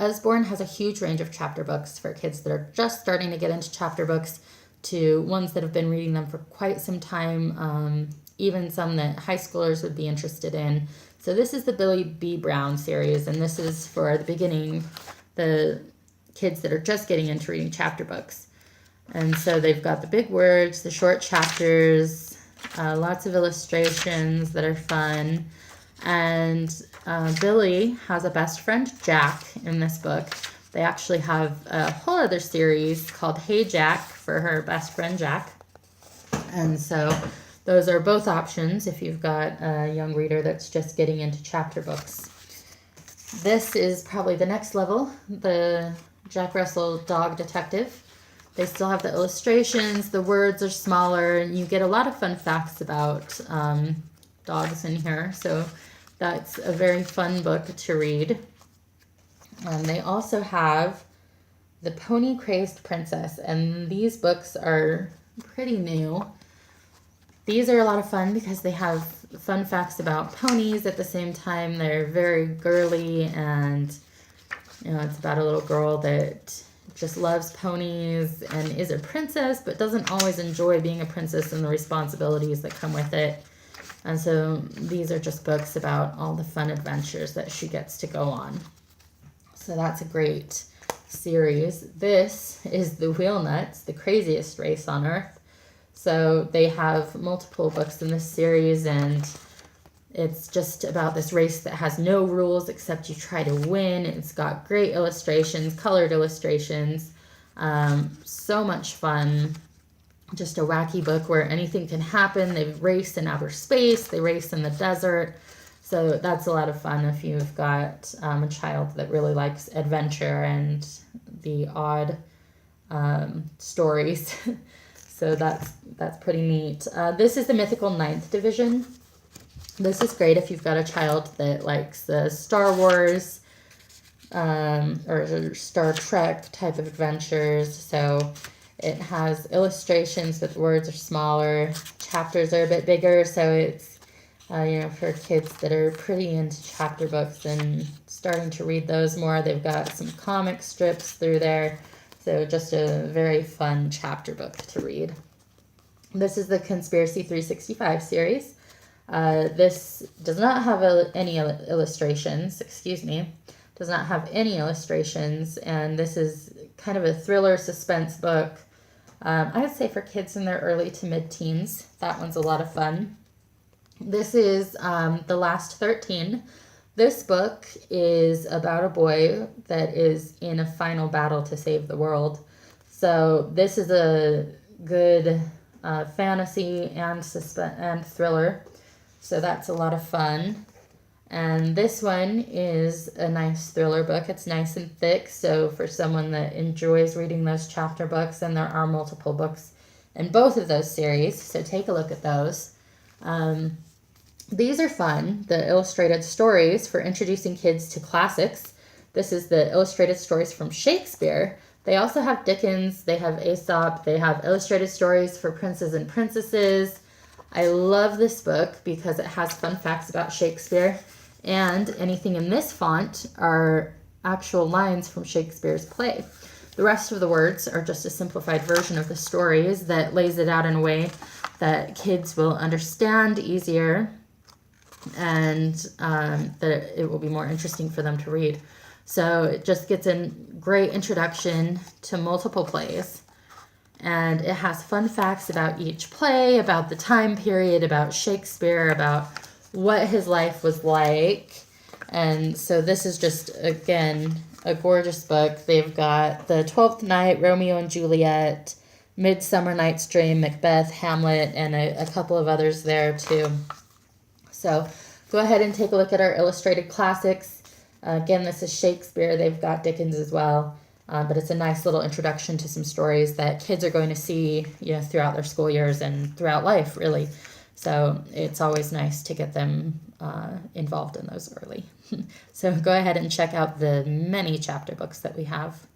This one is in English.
Usborne has a huge range of chapter books for kids that are just starting to get into chapter books to ones that have been reading them for quite some time, even some that high schoolers would be interested in. So this is the Billy B. Brown series, and this is for the beginning, the kids that are just getting into reading chapter books. And so they've got the big words, the short chapters, lots of illustrations that are fun. And Billy has a best friend, Jack, in this book. They actually have a whole other series called Hey Jack for her best friend, Jack. And so those are both options if you've got a young reader that's just getting into chapter books. This is probably the next level, the Jack Russell Dog Detective. They still have the illustrations, the words are smaller, and you get a lot of fun facts about dogs in here. So that's a very fun book to read. They also have The Pony Crazed Princess, and these books are pretty new. These are a lot of fun because they have fun facts about ponies. At the same time, they're very girly, and it's about a little girl that just loves ponies and is a princess, but doesn't always enjoy being a princess and the responsibilities that come with it. And so these are just books about all the fun adventures that she gets to go on. So that's a great series. This is the Wheel Nuts, the craziest race on earth. So they have multiple books in this series, and it's just about this race that has no rules except you try to win. It's got great illustrations, colored illustrations, so much fun. Just a wacky book where anything can happen. They race in outer space, they race in the desert. So that's a lot of fun if you've got a child that really likes adventure and the odd stories. So that's pretty neat. This is the Mythical Ninth Division. This is great if you've got a child that likes the Star Wars or Star Trek type of adventures. So it has illustrations, but the words are smaller. Chapters are a bit bigger, so it's for kids that are pretty into chapter books and starting to read those more. They've got some comic strips through there. So just a very fun chapter book to read. This is the Conspiracy 365 series. This does not have any illustrations, does not have any illustrations, and this is kind of a thriller suspense book. I would say for kids in their early to mid-teens. That one's a lot of fun. This is The Last 13. This book is about a boy that is in a final battle to save the world. So this is a good fantasy and suspense and thriller. So that's a lot of fun. And this one is a nice thriller book. It's nice and thick, so for someone that enjoys reading those chapter books, and there are multiple books in both of those series, so take a look at those. These are fun, the illustrated stories for introducing kids to classics. This is the illustrated stories from Shakespeare. They also have Dickens, they have Aesop, they have illustrated stories for princes and princesses. I love this book because it has fun facts about Shakespeare, and anything in this font are actual lines from Shakespeare's play. The rest of the words are just a simplified version of the stories that lays it out in a way that kids will understand easier, and that it will be more interesting for them to read. So it just gets a great introduction to multiple plays. And it has fun facts about each play, about the time period, about Shakespeare, about what his life was like. And so this is just, again, a gorgeous book. They've got The Twelfth Night, Romeo and Juliet, Midsummer Night's Dream, Macbeth, Hamlet, and a couple of others there too. So go ahead and take a look at our illustrated classics. Again, this is Shakespeare. They've got Dickens as well. But it's a nice little introduction to some stories that kids are going to see throughout their school years and throughout life, really. So it's always nice to get them involved in those early. So go ahead and check out the many chapter books that we have.